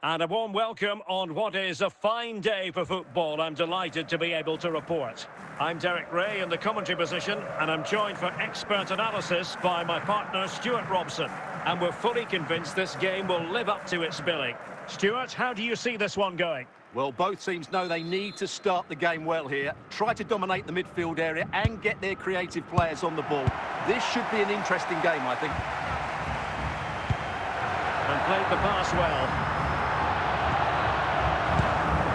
And a warm welcome on what is a fine day for football. I'm delighted to be able to report. I'm Derek Ray in the commentary position, and I'm joined for expert analysis by my partner Stuart Robson. And we're fully convinced this game will live up to its billing. Stuart, how do you see this one going? Well, both teams know they need to start the game well here. Try to dominate the midfield area and get their creative players on the ball. This should be an interesting game, I think. And played the pass well.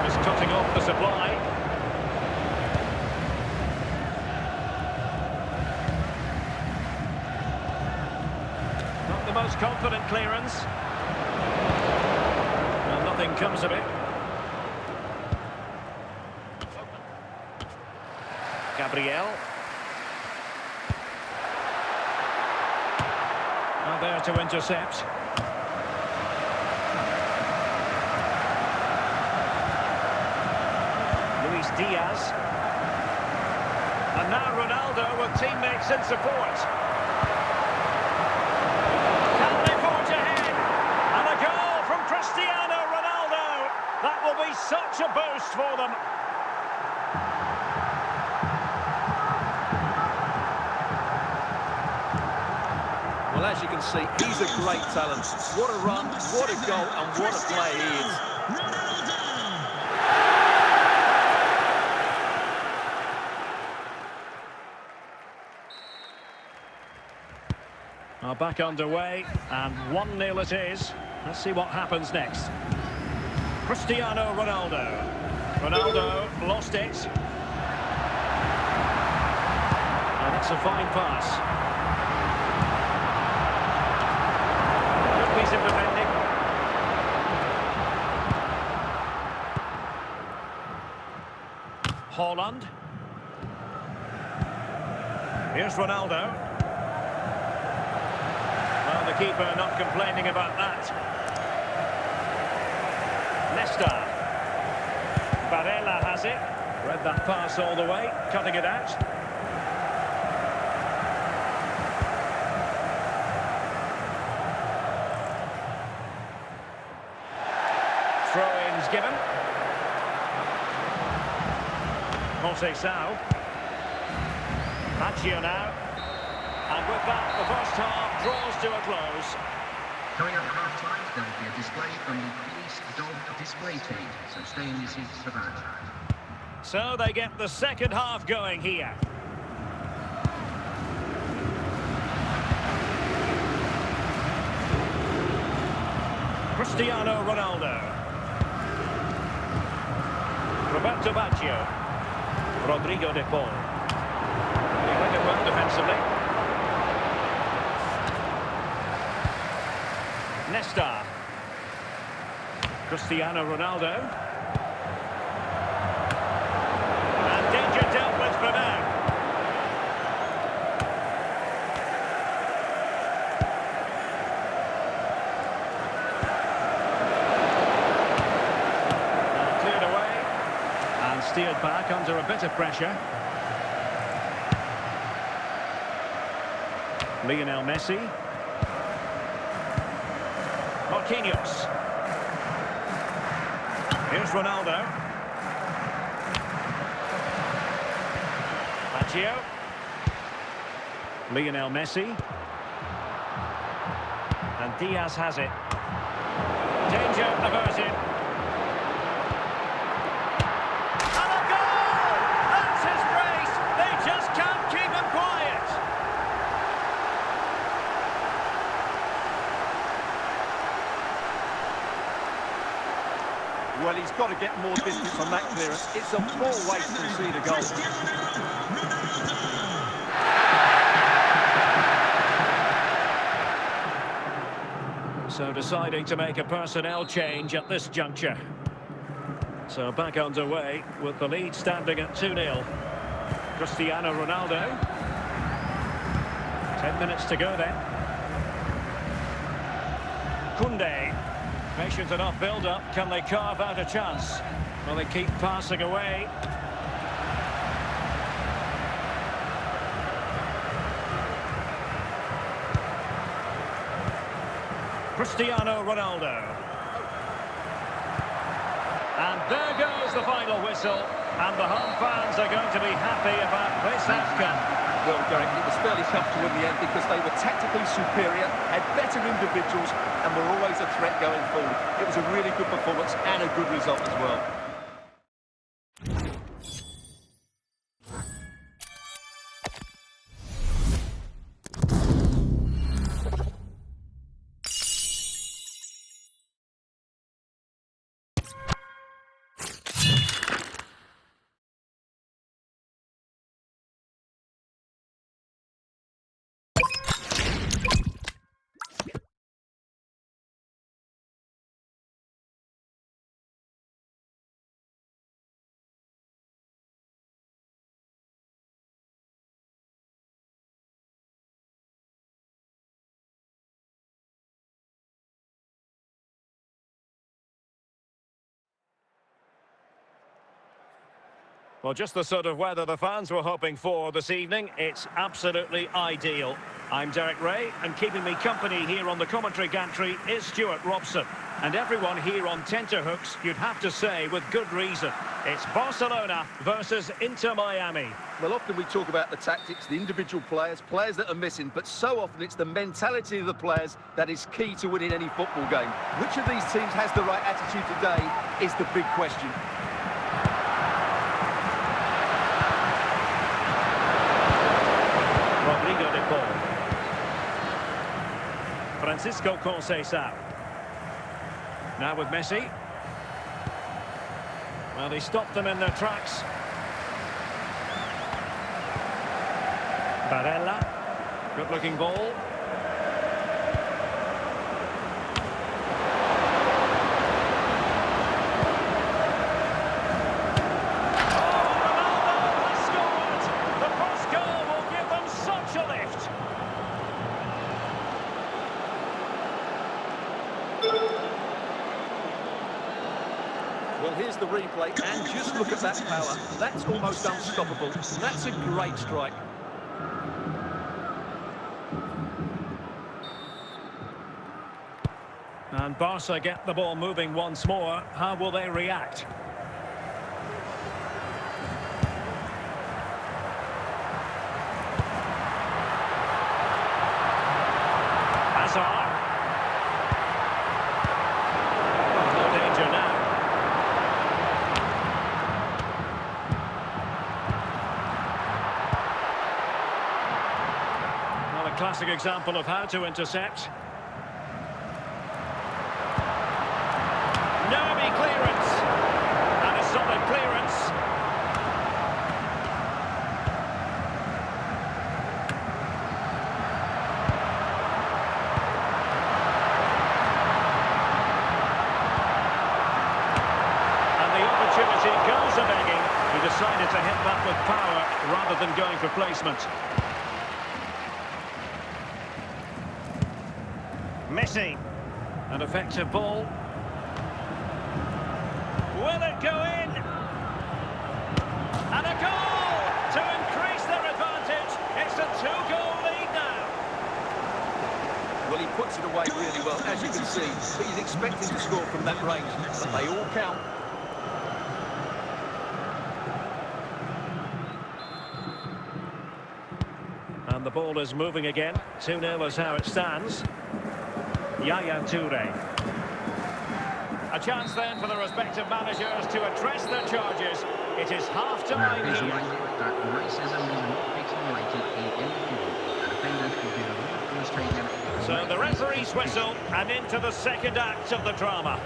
Just cutting off the supply. Not the most confident clearance. Well, nothing comes of it. Gabriel. Now there to intercept. Luis Diaz. And now Ronaldo with teammates in support. Can they forge ahead? And a goal from Cristiano Ronaldo. That will be such a boost for them. Well, as you can see, he's a great talent. What a run, what a goal, and what a player he is. Are back underway, and 1-0 it is. Let's see what happens next. Cristiano Ronaldo. Ronaldo lost it. And it's a fine pass. Piece of defending. Haaland. Here's Ronaldo. Well, the keeper not complaining about that. Nesta. Barella has it. Read that pass all the way, cutting it out. Throw-ins given. Conceição. Baggio now. And with that, the first half draws to a close. Coming up at half-time, there will be a display from the police dog display team, so stay in your seats for that. So they get the second half going here. Cristiano Ronaldo. Roberto Baggio. Rodrigo de Paul. He read it well defensively. Nesta. Cristiano Ronaldo. And danger dealt with for now. Steered back under a bit of pressure. Lionel Messi. Marquinhos. Here's Ronaldo. Baggio. Lionel Messi. And Diaz has it. Danger averted. Well, he's got to get more distance on that clearance. It's a poor way to concede a goal. So deciding to make a personnel change at this juncture. So back underway with the lead standing at 2-0. Cristiano Ronaldo. 10 minutes to go then. Koundé. Patient enough build-up. Can they carve out a chance? Well, they keep passing away. Cristiano Ronaldo. And there goes the final whistle. And the home fans are going to be happy about this outcome. Well, Derek, it was fairly comfortable in the end because they were tactically superior, had better individuals, and were always a threat going forward. It was a really good performance and a good result as well. Well, just the sort of weather the fans were hoping for this evening. It's absolutely ideal. I'm Derek Ray, and keeping me company here on the commentary gantry is Stuart Robson. And everyone here on tenterhooks, you'd have to say, with good reason. It's Barcelona versus Inter Miami. Well, often we talk about the tactics, the individual players that are missing, but so often it's the mentality of the players that is key to winning any football game. Which of these teams has the right attitude today is the big question. Francisco Conceição. Now with Messi. Well, he stopped them in their tracks. Barella. Good-looking ball. Well, here's the replay, and just look at that power. That's almost unstoppable. That's a great strike. And Barca get the ball moving once more. How will they react? Hazard. No danger now. Well, a classic example of how to intercept. Clearance, and a solid clearance. And the opportunity goes a-begging. He decided to hit that with power rather than going for placement. Messi, an effective ball. Will it go in? And a goal to increase their advantage. It's a two-goal lead now. Well, he puts it away really well, as you can see. He's expecting to score from that range, but they all count. And the ball is moving again. 2-0 is how it stands. Yaya Toure. A chance then for the respective managers to address their charges. It is half-time here. That racism is not tolerated in any form. Offenders will be removed from the stadium. So the referee's whistle, and into the second act of the drama.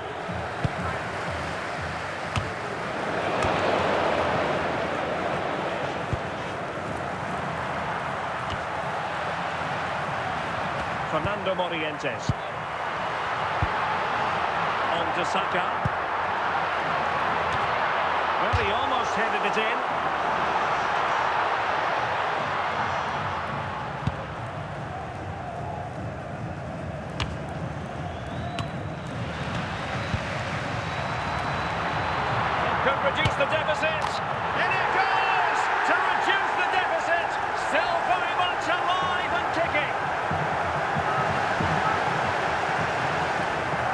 Fernando Morientes. To Saka. Well, he almost headed it in. Could reduce the deficit. And it goes to reduce the deficit. Still very much alive and kicking.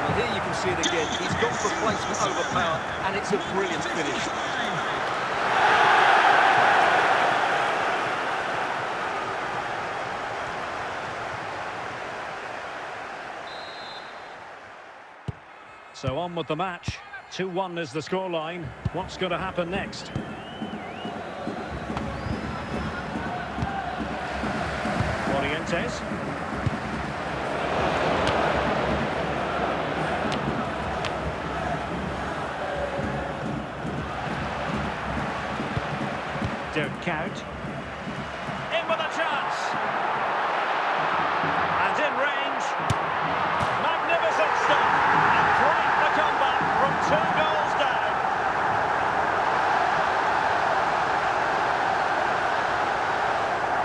Well, here you can see it again. He's He's gone for placement over power, and it's a brilliant finish. So on with the match. 2-1 is the scoreline. What's going to happen next? Orientes. Dirk Kuyt. In with a chance. And in range. Magnificent stuff. And quite the comeback from 2 goals down.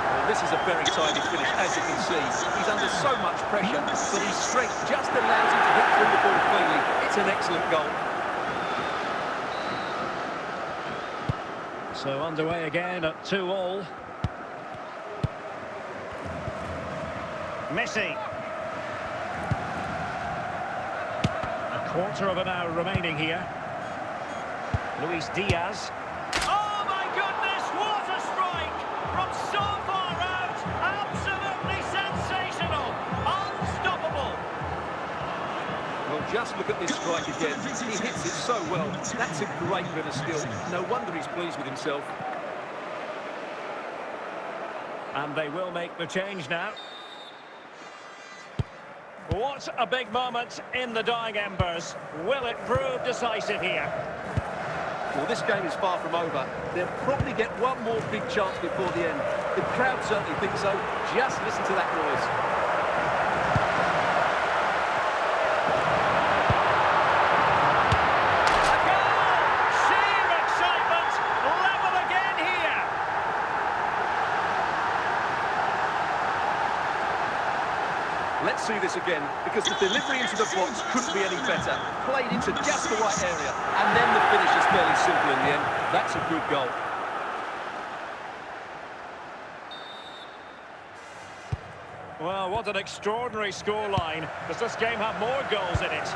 Well, this is a very tidy finish, as you can see. He's under so much pressure, but his strength just allows him to hit through the ball cleanly. It's an excellent goal. So underway again at 2-2. Messi. A quarter of an hour remaining here. Luis Diaz. Oh my goodness, what a strike! From so far out, absolutely sensational, unstoppable. Well, just look at this strike again. He hits it so well. That's a great bit of skill. No wonder he's pleased with himself. And they will make the change now. What a big moment in the dying embers. Will it prove decisive here? Well, this game is far from over. They'll probably get one more big chance before the end. The crowd certainly think so. Just listen to that noise. Let's see this again, because the delivery into the box couldn't be any better. Played into just the right area, and then the finish is fairly simple in the end. That's a good goal. Well, what an extraordinary scoreline. Does this game have more goals in it?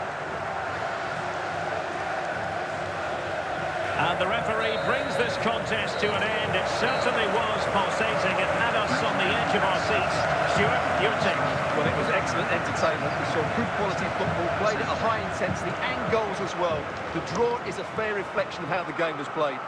And the referee brings this contest to an end. It certainly was pulsating. It had us on the edge of our seats. Stuart, your take? Well, it was excellent entertainment. We saw good quality football, played at a high intensity, and goals as well. The draw is a fair reflection of how the game was played.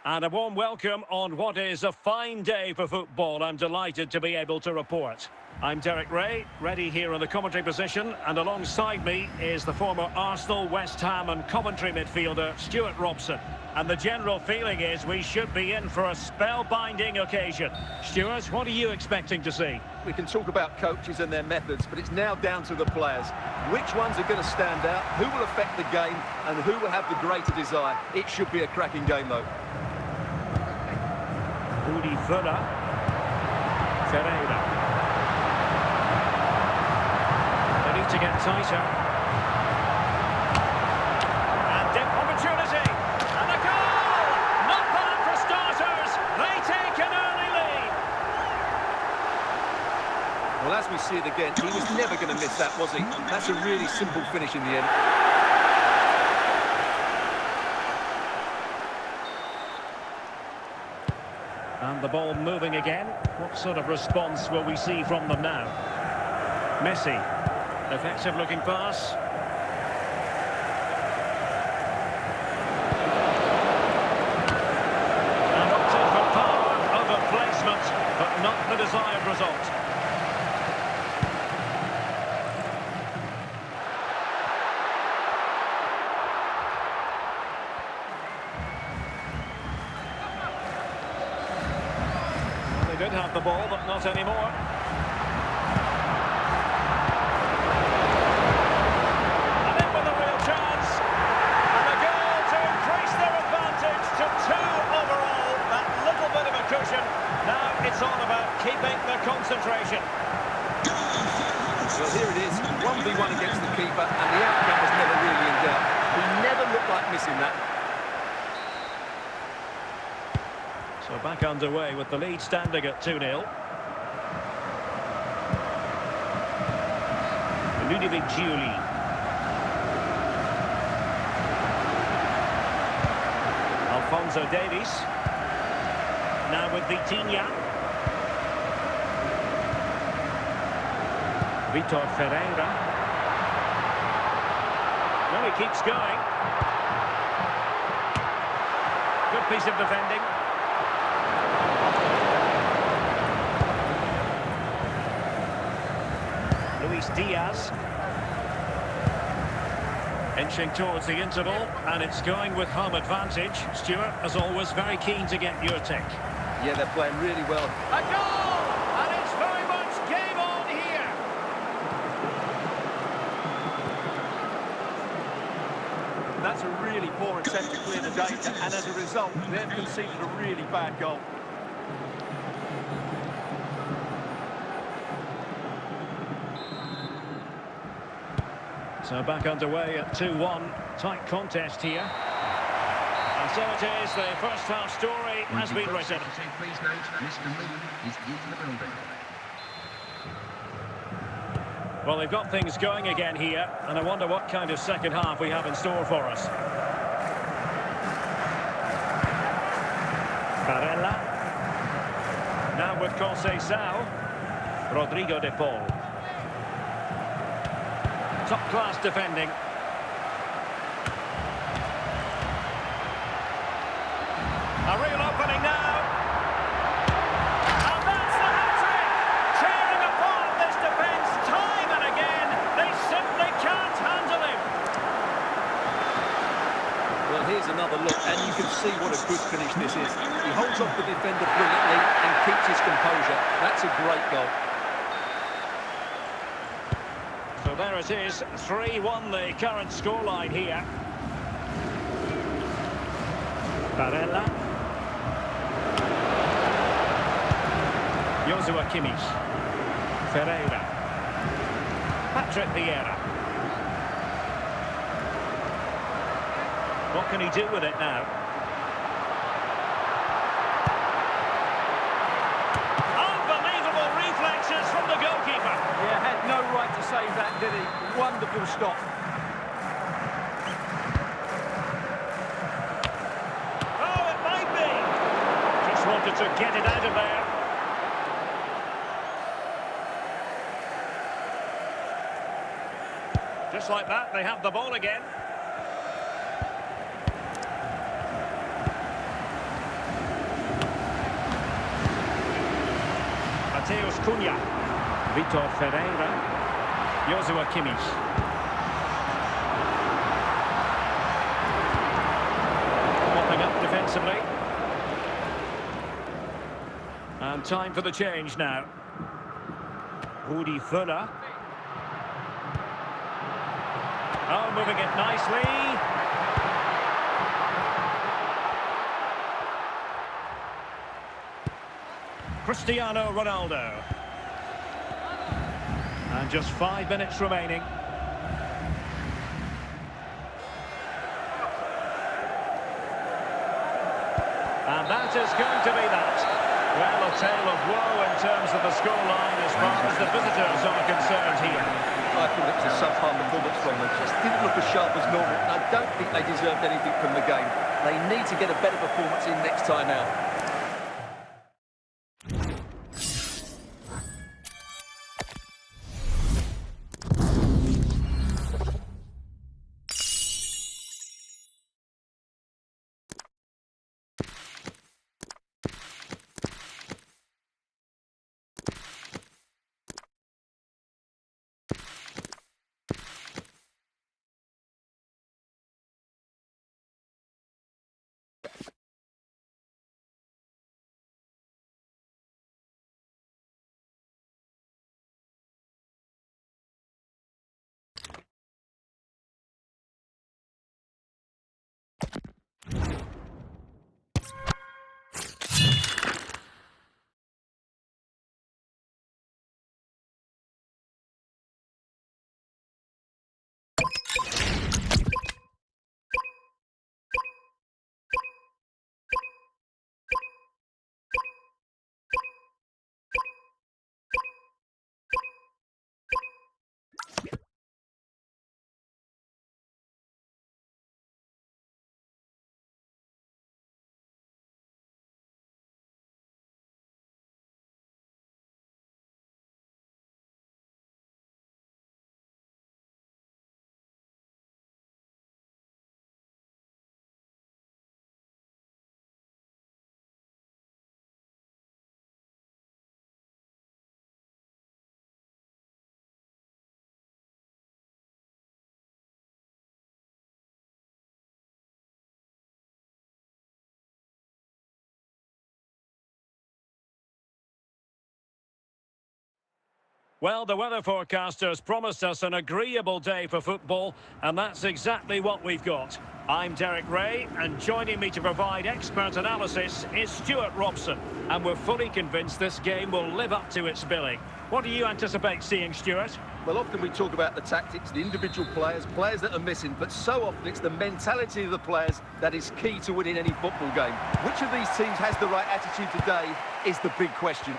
And a warm welcome on what is a fine day for football. I'm delighted to be able to report. I'm Derek Ray, ready here in the commentary position, and alongside me is the former Arsenal, West Ham and Coventry midfielder, Stuart Robson. And the general feeling is we should be in for a spellbinding occasion. Stuart, what are you expecting to see? We can talk about coaches and their methods, but it's now down to the players. Which ones are going to stand out, who will affect the game, and who will have the greater desire? It should be a cracking game, though. Udi Fuller. Ferreira. They need to get tighter. And deep opportunity. And a goal! Not bad for starters. They take an early lead. Well, as we see it again, he was never going to miss that, was he? That's a really simple finish in the end. And the ball moving again. What sort of response will we see from them now? Messi. Effective looking pass. And opted for power over placement, but not the desired result. They did have the ball, but not anymore. And in with a real chance. And a goal to increase their advantage to 2 overall. That little bit of a cushion. Now it's all about keeping the concentration. Well, here it is, 1v1 against the keeper, and the outcome was never really in doubt. He never looked like missing that. So back underway with the lead standing at 2-0. Ludovic Giuli. Alphonso Davies. Now with Vitinha. Vitor Ferreira. Well, he keeps going. Good piece of defending. Luis Diaz. Inching towards the interval, and it's going with home advantage. Stuart, as always, very keen to get your take. Yeah, they're playing really well. A goal! And it's very much game on here. That's a really poor attempt to clear the danger, and as a result, they've conceded a really bad goal. So back underway at 2-1. Tight contest here. And so it is, the first half story has been written. Please note, Mr. Moon is in the building. Well, they've got things going again here, and I wonder what kind of second half we have in store for us. Barella. Now with Conceição. Rodrigo de Paul. Top-class defending. A real opening now. And that's the hat-trick. Tearing apart this defence time and again. They simply can't handle him. Well, here's another look, and you can see what a good finish this is. He holds off the defender brilliantly and keeps his composure. That's a great goal. So there it is, 3-1 the current scoreline here. Barella. Joshua Kimmich. Ferreira. Patrick Vieira. What can he do with it now? Unbelievable reflexes from the goalkeeper. Yeah, had no right to save that, did he? Wonderful stop. Oh, it might be. Just wanted to get it out of there. Just like that, they have the ball again. Mateus Cunha. Vitor Ferreira. Joshua Kimmich. Mopping up defensively. And time for the change now. Rudi Völler. Oh, moving it nicely. Cristiano Ronaldo. And just 5 minutes remaining. And that is going to be that. Well, a tale of woe in terms of the scoreline as far as the visitors are concerned here. I thought it was a subpar performance from them. Just didn't look as sharp as normal. And I don't think they deserved anything from the game. They need to get a better performance in next time out. Well, the weather forecasters promised us an agreeable day for football, and that's exactly what we've got. I'm Derek Ray, and joining me to provide expert analysis is Stuart Robson. And we're fully convinced this game will live up to its billing. What do you anticipate seeing, Stuart? Well, often we talk about the tactics, the individual players, players that are missing, but so often it's the mentality of the players that is key to winning any football game. Which of these teams has the right attitude today is the big question.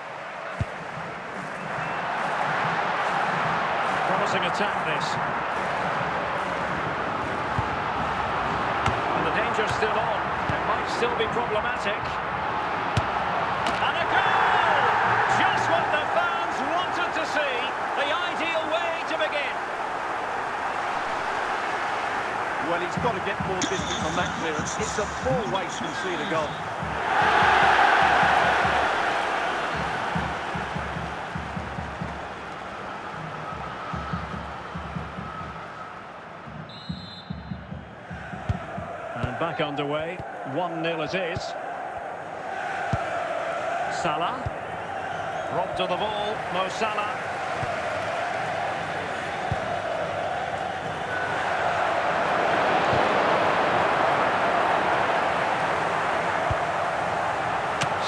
Promising attack, this. And the danger's still on. It might still be problematic. And a goal! Just what the fans wanted to see. The ideal way to begin. Well, he's got to get more distance on that clearance. It's a poor way to concede a goal. And back underway. 1-0 it is. Salah. Robbed of the ball. Mo Salah.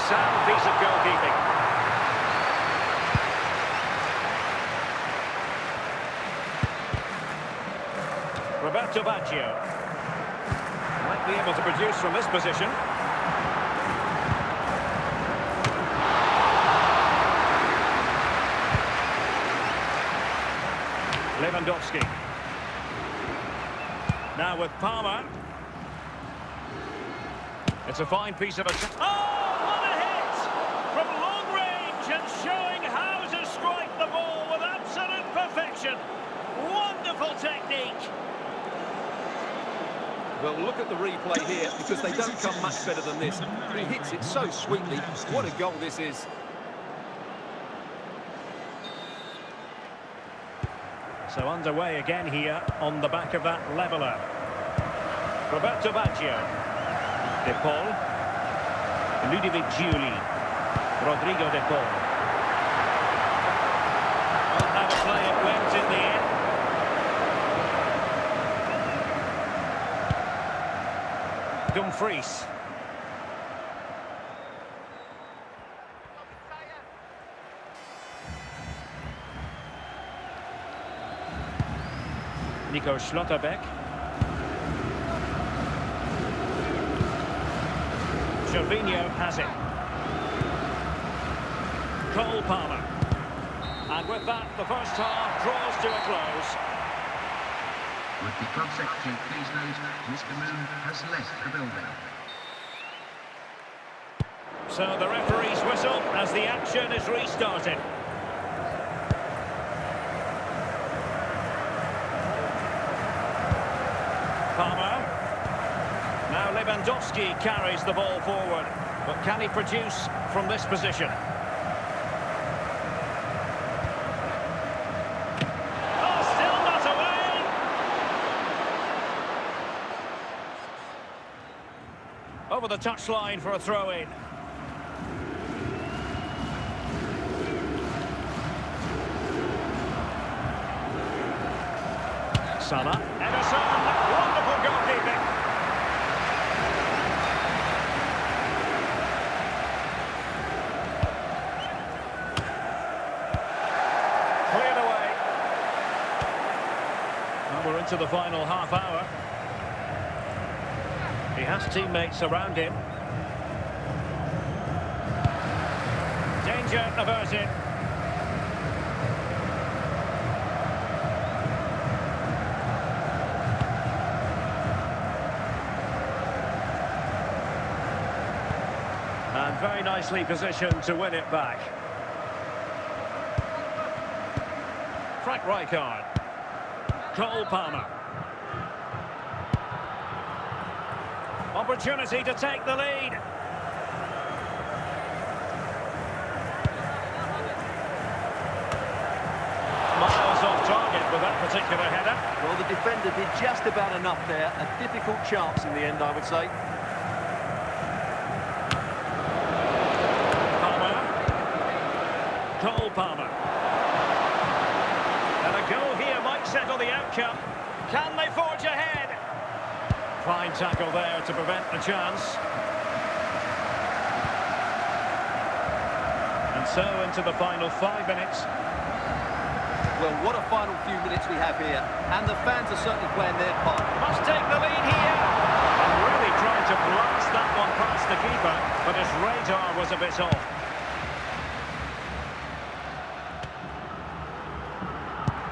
Sound piece of goalkeeping. Roberto Baggio. Might be able to produce from this position. Lewandowski. Now with Palmer. It's a fine piece of attack. Oh, what a hit! From long range and showing how to strike the ball with absolute perfection. Wonderful technique. Well, look at the replay here, because they don't come much better than this. He hits it so sweetly. What a goal this is. So underway again here on the back of that leveller. Roberto Baggio. De Paul. Ludovic Giuli. Rodrigo De Paul. Well, how the play it went in the end. Dumfries. Nico Schlotterbeck. Jorginho has it. Cole Palmer. And with that, the first half draws to a close. Would the club secretary please note Mr. Moon has left the building. So the referee's whistle as the action is restarted. Palmer. Now Lewandowski carries the ball forward. But can he produce from this position? Oh, still not away! Over the touchline for a throw-in. Salah, Ederson, wonderful goalkeeping. Cleared away. Well, we're into the final half hour. He has teammates around him. Danger averted. And very nicely positioned to win it back. Frank Rijkaard. Cole Palmer. Opportunity to take the lead. Miles off target with that particular header. Well, the defender did just about enough there. A difficult chance in the end, I would say. Cole Palmer. And a goal here might settle the outcome. Can they forge ahead? Fine tackle there to prevent the chance. And so into the final 5 minutes. Well, what a final few minutes we have here. And the fans are certainly playing their part. Must take the lead here. And really trying to blast that one past the keeper, but his radar was a bit off.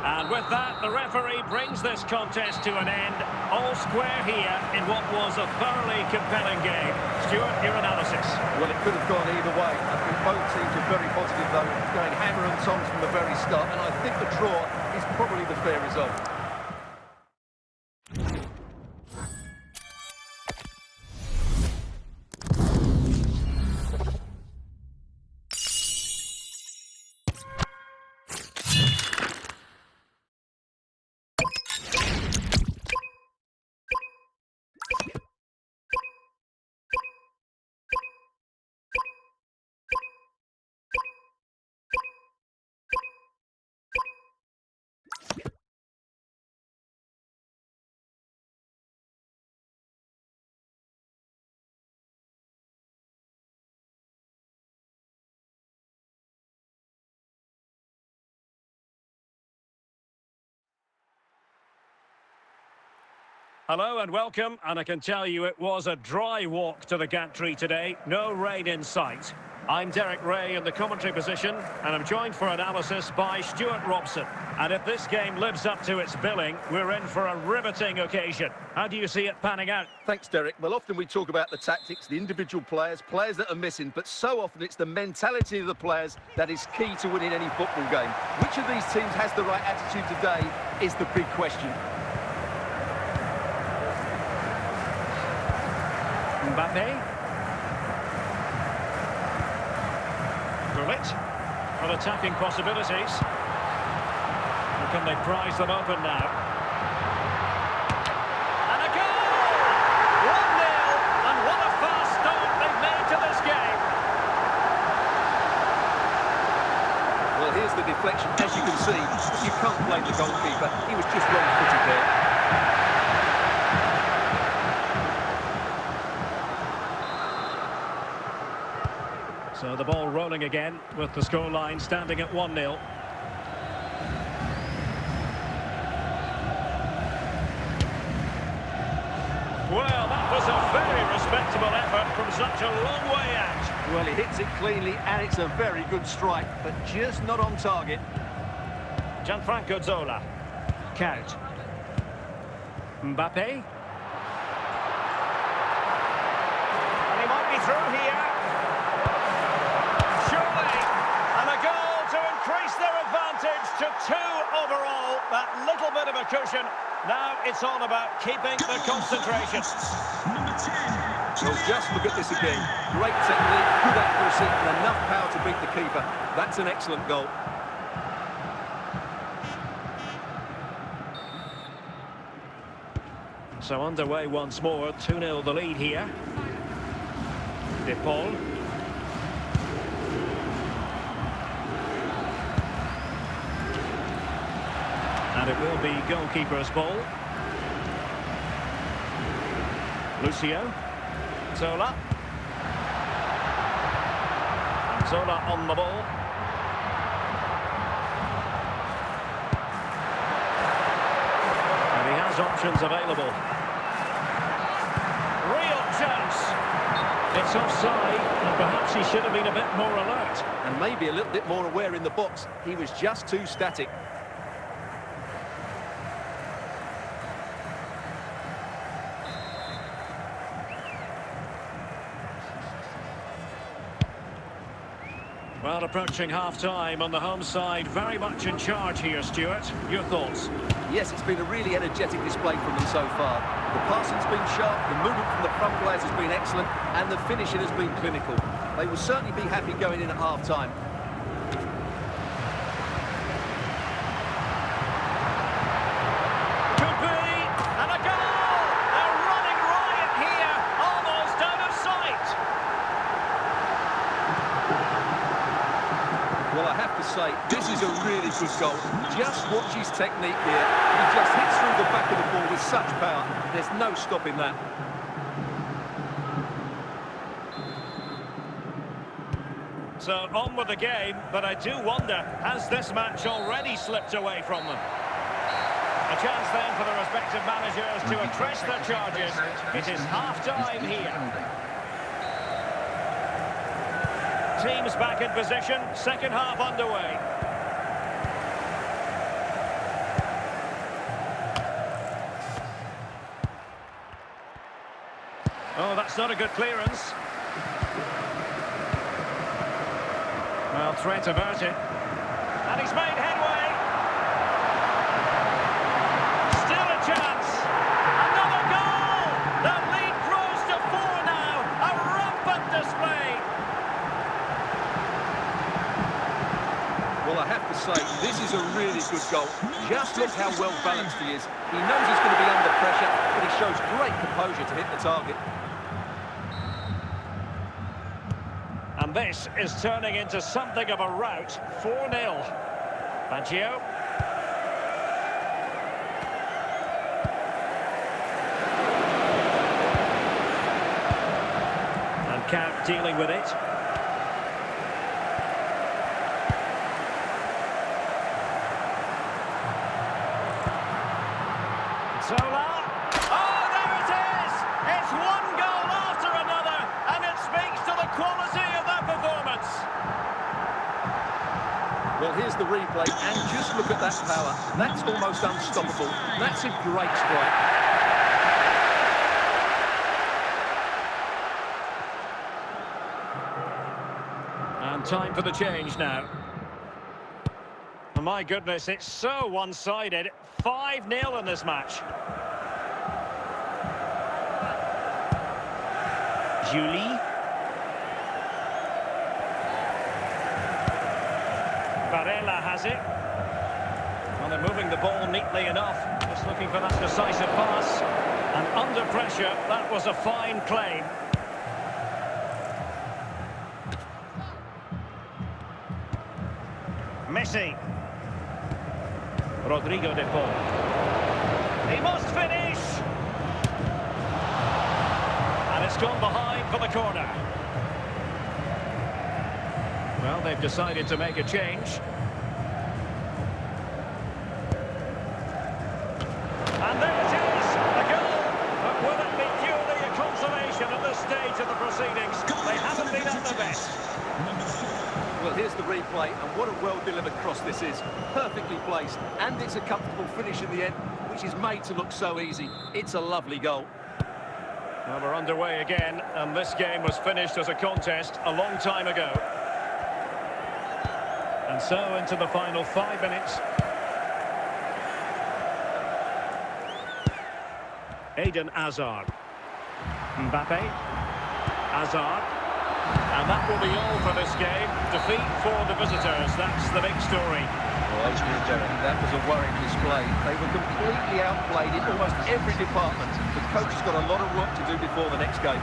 And with that, the referee brings this contest to an end. All square here in what was a thoroughly compelling game. Stuart, your analysis. Well, it could have gone either way. I think both teams are very positive, though, going hammer and tongs from the very start. And I think the draw is probably the fair result. Hello and welcome, and I can tell you it was a dry walk to the gantry today. No rain in sight. I'm Derek Ray in the commentary position, and I'm joined for analysis by Stuart Robson. And if this game lives up to its billing, we're in for a riveting occasion. How do you see it panning out? Thanks, Derek. Well, often we talk about the tactics, the individual players that are missing, but so often it's the mentality of the players that is key to winning any football game. Which of these teams has the right attitude today is the big question. Mbappe. Gullit. Well, attacking possibilities. Can they prise them open now? And a goal! 1-0, and what a fast start they've made to this game. Well, here's the deflection. As you can see, you can't blame the goalkeeper. He was just wrong-footed there. So the ball rolling again with the scoreline standing at 1-0. Well, that was a very respectable effort from such a long way out. Well, he hits it cleanly, and it's a very good strike, but just not on target. Gianfranco Zola. Count. Mbappe. And he might be through here. Surely. And a goal to increase their advantage to 2 overall. That little bit of a cushion. Now it's all about keeping the concentration. Well, just look at this again. Great technique, good accuracy, and enough power to beat the keeper. That's an excellent goal. So underway once more, 2-0 the lead here. De Paul. And it will be goalkeeper's ball. Lucio. Zola. And Zola on the ball. And he has options available. Real chance. It's offside, and perhaps he should have been a bit more alert. And maybe a little bit more aware in the box. He was just too static. Well, approaching half-time on the home side, very much in charge here, Stuart. Your thoughts? Yes, it's been a really energetic display from them so far. The passing's been sharp, the movement from the front players has been excellent, and the finishing has been clinical. They will certainly be happy going in at half-time. Could be, and a goal! They're running riot here, almost out of sight. Well, I have to say, this is a really good goal. Just watch his technique here. He just hits through the back of the ball with such power. There's no stopping that. So on with the game, but I do wonder, has this match already slipped away from them? A chance then for the respective managers to address their charges. It is half-time here. Teams back in position, second half underway. Oh, that's not a good clearance. Well, threat averted. And he's made headway. Still a chance. Another goal! The lead grows to 4 now. A rampant display. Well, I have to say, this is a really good goal. Just look how well balanced he is. He knows he's going to be under pressure, but he shows great composure to hit the target. And this is turning into something of a rout. 4-0. Fangio. And Count dealing with it. Zola. Oh, there it is! It's one goal after another, and it speaks to the quality of their performance. Well, here's the replay, and just look at that power. That's almost unstoppable. That's a great strike. And time for the change now. My goodness, it's so one-sided. 5-0 in this match. Julie. Varela has it. Well, they're moving the ball neatly enough. Just looking for that decisive pass. And under pressure, that was a fine claim. Messi. Rodrigo de Paul. He must finish! And it's gone behind for the corner. Well, they've decided to make a change. And there it is, a goal. But will it be purely a consolation at this stage of the proceedings? They haven't been at their best. Well, here's the replay, and what a well-delivered cross this is. Perfectly placed, and it's a comfortable finish in the end, which is made to look so easy. It's a lovely goal. Well, we're underway again, and this game was finished as a contest a long time ago. And so into the final 5 minutes. Eden Hazard. Mbappe. Hazard. And that will be all for this game. Defeat for the visitors. That's the big story. Well, Derek, that was a worrying display. They were completely outplayed in almost every department. The coach has got a lot of work to do before the next game.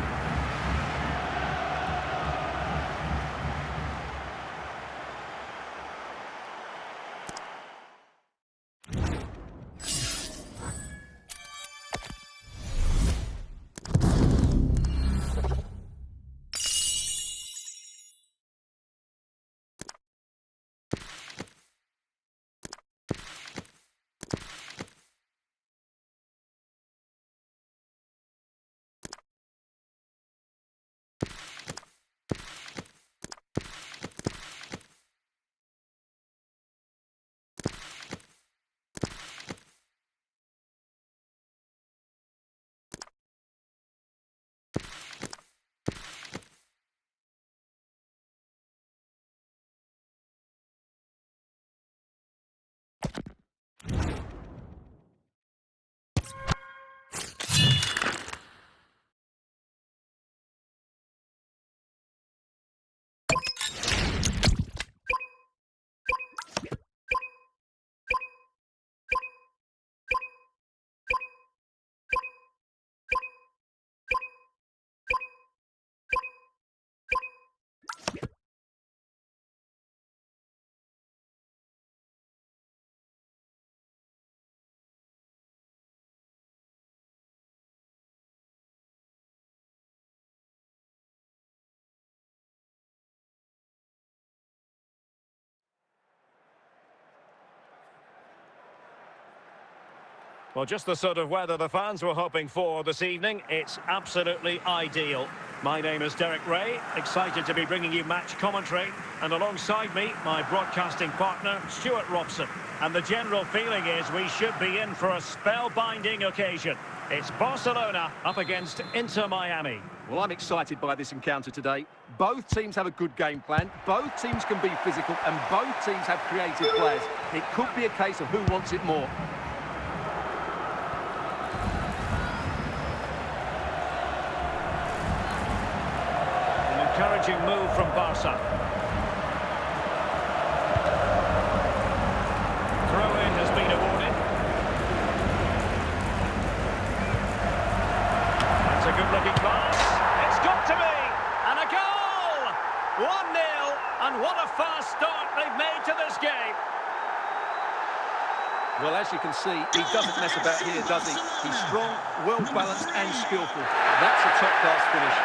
Well, just the sort of weather the fans were hoping for this evening. It's absolutely ideal. My name is Derek Ray, excited to be bringing you match commentary. And alongside me, my broadcasting partner, Stuart Robson. And the general feeling is we should be in for a spellbinding occasion. It's Barcelona up against Inter Miami. Well, I'm excited by this encounter today. Both teams have a good game plan, both teams can be physical, and both teams have creative players. It could be a case of who wants it more. Encouraging move from Barca. Throw-in has been awarded. That's a good-looking pass. It's got to be! And a goal! 1-0, and what a fast start they've made to this game. Well, as you can see, he doesn't mess about here, does he? He's strong, well-balanced and skillful. That's a top-class finish.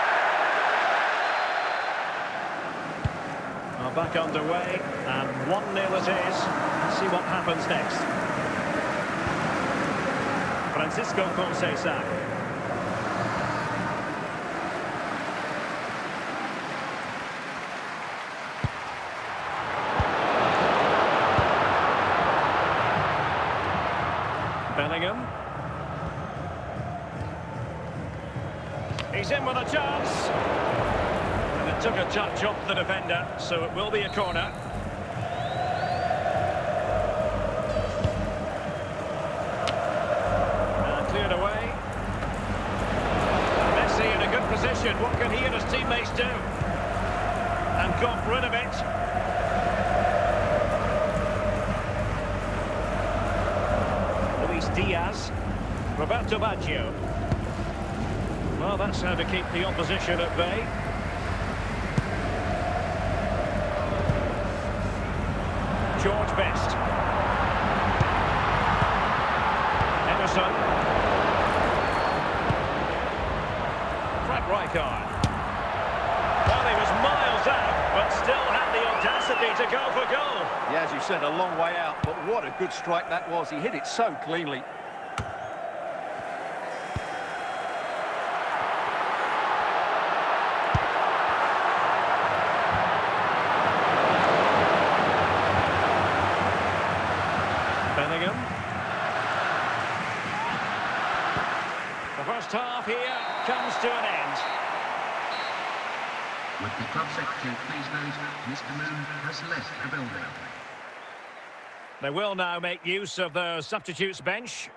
Back underway, and 1-0 it is. Let's see what happens next. Francisco Conceição. Bellingham. He's in with a chance. Took a touch off the defender, so it will be a corner. And cleared away. Messi in a good position. What can he and his teammates do? And got rid of it. Roberto Baggio. Well, that's how to keep the opposition at bay. George Best. Emerson. Frank Rijkaard. Well, he was miles out, but still had the audacity to go for goal. Yeah, as you said, a long way out, but what a good strike that was. He hit it so cleanly. Bellingham. The first half here comes to an end. Would the club secretary please note Mr. Moon has left the building. They will now make use of their substitutes bench.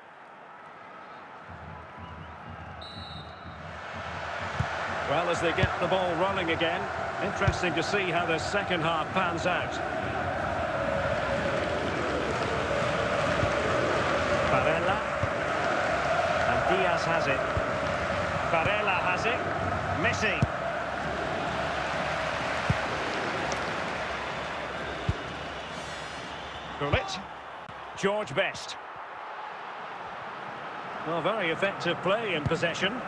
Well, as they get the ball rolling again, interesting to see how the second half pans out. Barella. And Diaz has it. Barella has it. Messi. Gullit. George Best. Well, very effective play in possession. And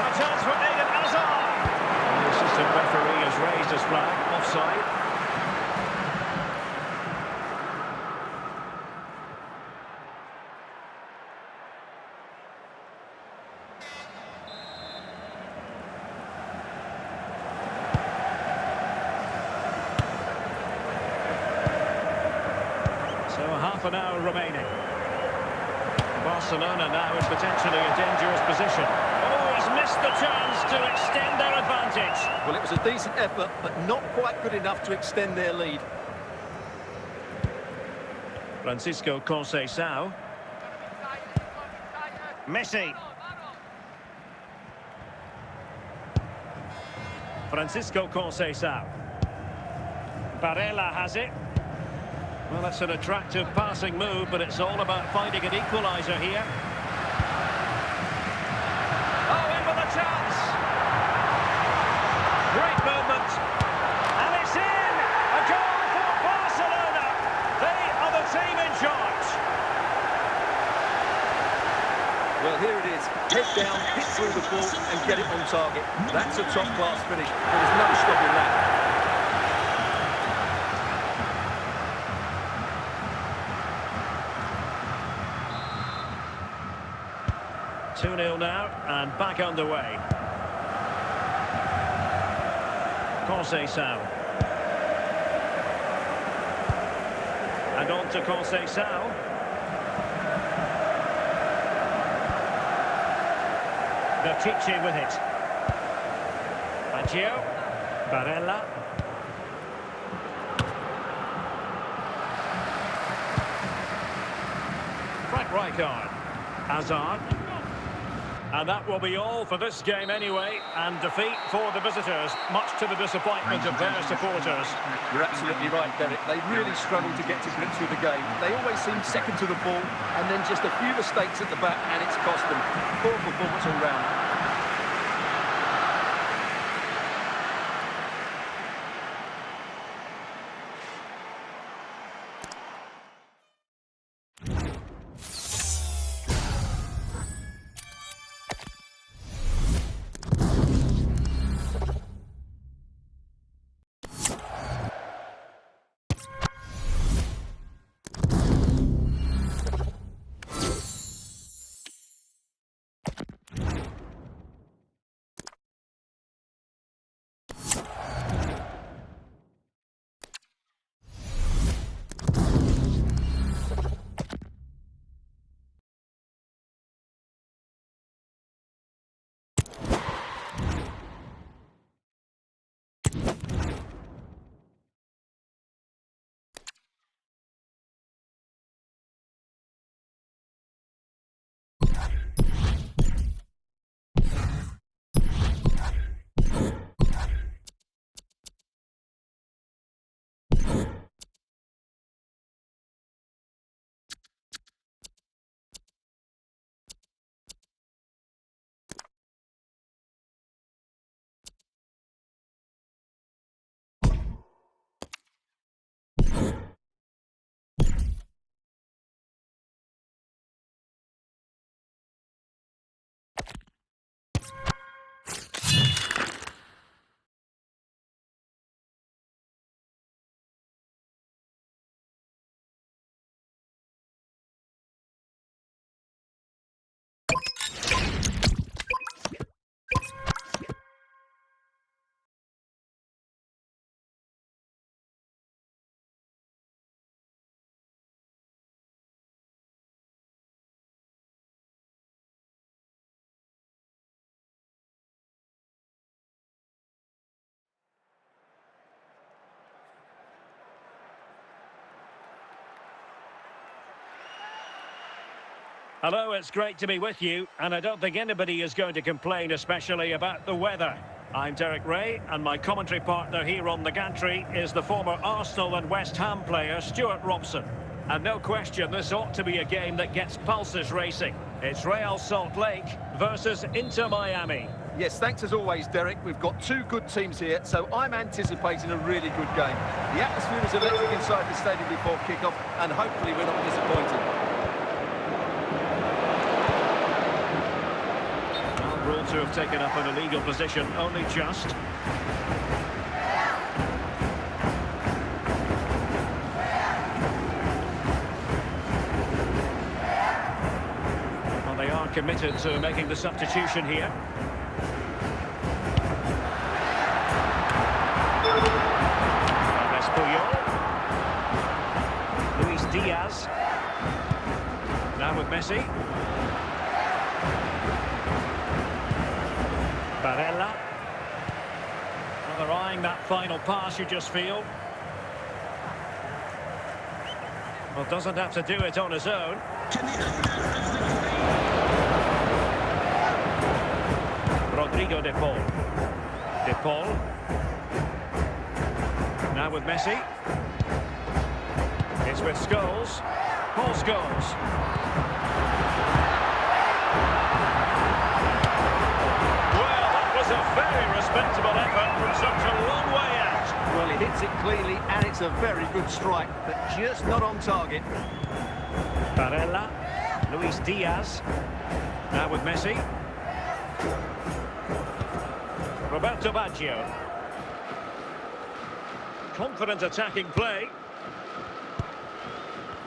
a chance for Eden Hazard. And the assistant referee has raised his flag. Offside. So half an hour remaining. Barcelona now in potentially a dangerous position. Oh, he's missed the chance to extend their advantage. Well, it was a decent effort, but not quite good enough to extend their lead. Francisco Conceição. Messi. Francisco Conceição. Barella has it. Well, that's an attractive passing move, but it's all about finding an equaliser here. Oh, in with a chance! Great movement. And it's in! A goal for Barcelona! They are the team in charge. Well, here it is. Head down, hit through the ball and get it on target. That's a top-class finish. There's no stopping that. 2-0 now, and back underway. Conceição. And on to Conceição. Chichi with it. Baggio. Barella. Frank Rijkaard. Hazard. And that will be all for this game anyway, and defeat for the visitors, much to the disappointment of their supporters. You're absolutely right, Derek. They really struggled to get to grips with the game. They always seem second to the ball, and then just a few mistakes at the back, and it's cost them. Poor performance all round. Hello, it's great to be with you, and I don't think anybody is going to complain, especially about the weather. I'm Derek Ray, and my commentary partner here on the gantry is the former Arsenal and West Ham player, Stuart Robson. And no question, this ought to be a game that gets pulses racing. It's Real Salt Lake versus Inter Miami. Yes, thanks as always, Derek. We've got two good teams here, so I'm anticipating a really good game. The atmosphere is electric inside the stadium before kick-off, and hopefully we're not disappointed. Well, ruled to have taken up an illegal position, only just. Well, they are committed to making the substitution here. Diaz. Now with Messi. Barella. Well, they're eyeing that final pass, you just feel. Well, doesn't have to do it on his own. Rodrigo De Paul. De Paul. Now with Messi. It's with Scholes. Paul Scholes. Well, that was a very respectable effort from such a long way out. Well, he hits it cleanly, and it's a very good strike, but just not on target. Barella. Luis Diaz. Now with Messi. Roberto Baggio. Confident attacking play.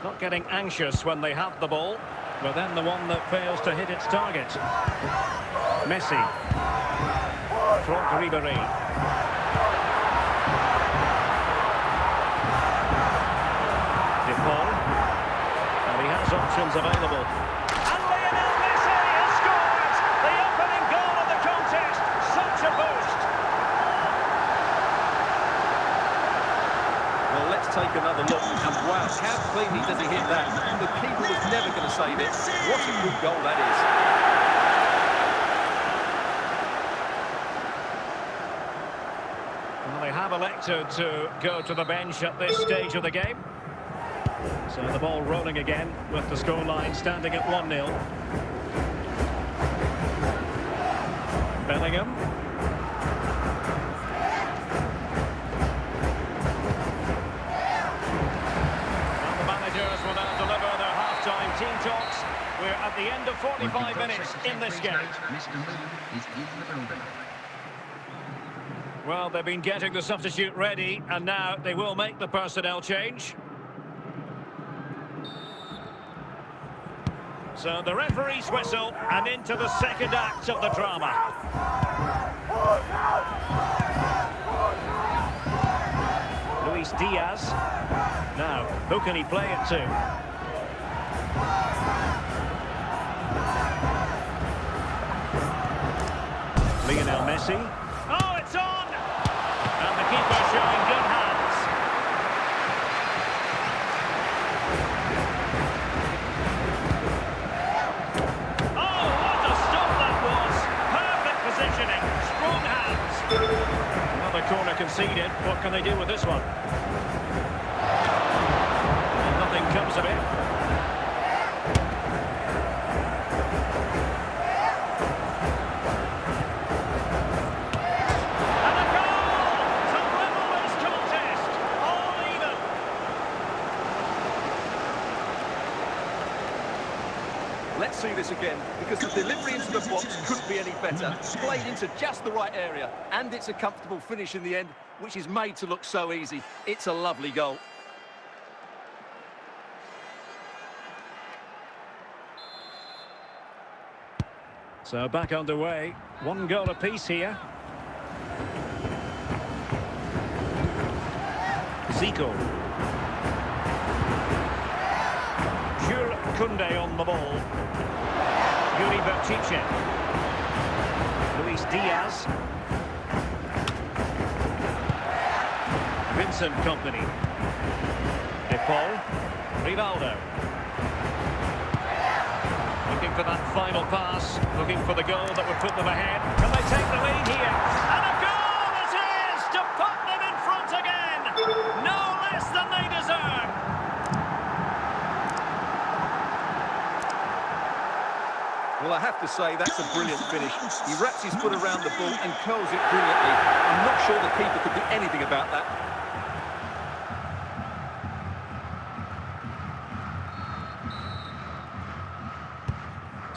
Not getting anxious when they have the ball, but then the one that fails to hit its target. Messi. Franck Ribéry. De Paul. And he has options available. And Lionel Messi has scored! The opening goal of the contest. Such a boost. Well, let's take another look, and wow, how cleanly does he hit that? The keeper was never going to save it. What a good goal that is. Well, they have elected to go to the bench at this stage of the game. So the ball rolling again with the scoreline standing at 1-0. Bellingham. Will now deliver their half-time team talks. We're at the end of 45 minutes in this game. Mr. Moon is in the building. Well, they've been getting the substitute ready, and now they will make the personnel change. So the referee's whistle, and into the second act of the drama. Luis Diaz. Now, who can he play it to? Lionel Messi. Oh, it's on! And the keeper showing good hands. Oh, what a stop that was! Perfect positioning, strong hands. Another corner conceded. What can they do with this one? Nothing comes of it. And a goal to level this contest. All even. Let's see this again, because the delivery into the box couldn't be any better. Played into just the right area, and it's a comfortable finish in the end, which is made to look so easy. It's a lovely goal. So back underway. One goal apiece here. Zico. Jules Koundé on the ball. Yuri Berchiche. Luis Diaz. Vincent Kompany. De Paul. Rivaldo. for that final pass, looking for the goal that would put them ahead. Can they take the lead here? And a goal it is to put them in front again! No less than they deserve! Well, I have to say, that's a brilliant finish. He wraps his foot around the ball and curls it brilliantly. I'm not sure the keeper could do anything about that.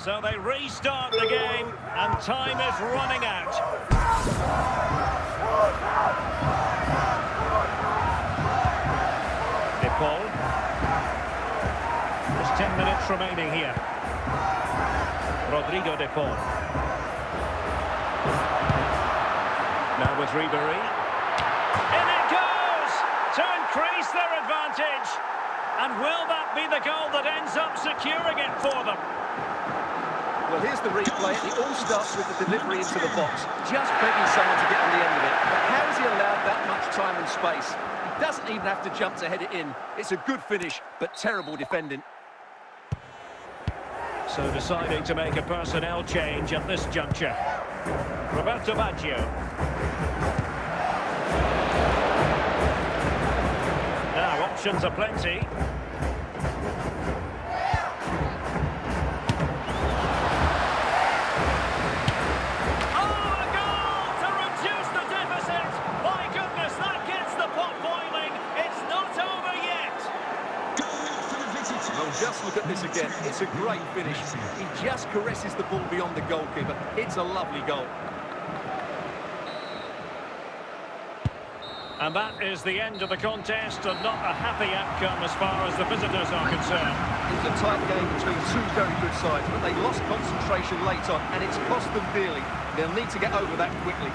So they restart the game, and time is running out. De Paul. There's 10 minutes remaining here. Rodrigo De Paul. Now with Ribéry. In it goes! To increase their advantage. And will that be the goal that ends up securing it for them? Well, here's the replay. It all starts with the delivery into the box. Just begging someone to get on the end of it. But how has he allowed that much time and space? He doesn't even have to jump to head it in. It's a good finish, but terrible defending. So deciding to make a personnel change at this juncture. Roberto Baggio. Now, options are plenty. Just look at this again. It's a great finish. He just caresses the ball beyond the goalkeeper. It's a lovely goal. And that is the end of the contest, and not a happy outcome as far as the visitors are concerned. It was a tight game between two very good sides, but they lost concentration late on, and it's cost them dearly. They'll need to get over that quickly.